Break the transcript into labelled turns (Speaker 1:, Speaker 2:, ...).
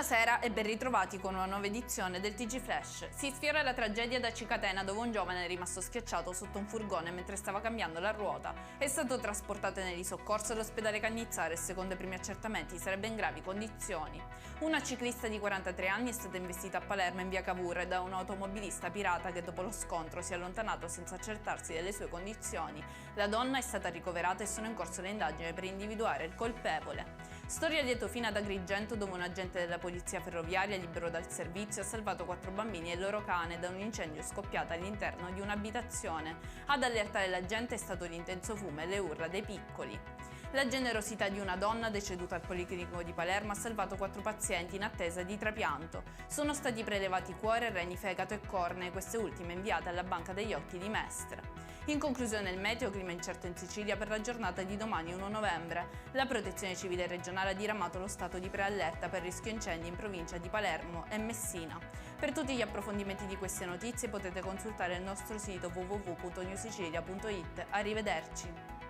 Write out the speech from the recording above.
Speaker 1: Buonasera e ben ritrovati con una nuova edizione del TG Flash. Si sfiora la tragedia da Cicatena dove un giovane è rimasto schiacciato sotto un furgone mentre stava cambiando la ruota. È stato trasportato nei soccorsi all'ospedale Cannizzare e secondo i primi accertamenti sarebbe in gravi condizioni. Una ciclista di 43 anni è stata investita a Palermo in via Cavour da un automobilista pirata che dopo lo scontro si è allontanato senza accertarsi delle sue condizioni. La donna è stata ricoverata e sono in corso le indagini per individuare il colpevole. Storia lieto fine ad Agrigento dove un agente della polizia ferroviaria libero dal servizio ha salvato 4 bambini e il loro cane da un incendio scoppiato all'interno di un'abitazione. Ad allertare la gente è stato l'intenso fumo e le urla dei piccoli. La generosità di una donna deceduta al Policlinico di Palermo ha salvato 4 pazienti in attesa di trapianto. Sono stati prelevati cuore, reni, fegato e cornee, queste ultime inviate alla Banca degli Occhi di Mestre. In conclusione il meteo, clima incerto in Sicilia per la giornata di domani 1 novembre. La Protezione Civile regionale ha diramato lo stato di preallerta per rischio incendi in provincia di Palermo e Messina. Per tutti gli approfondimenti di queste notizie potete consultare il nostro sito www.newsicilia.it. Arrivederci.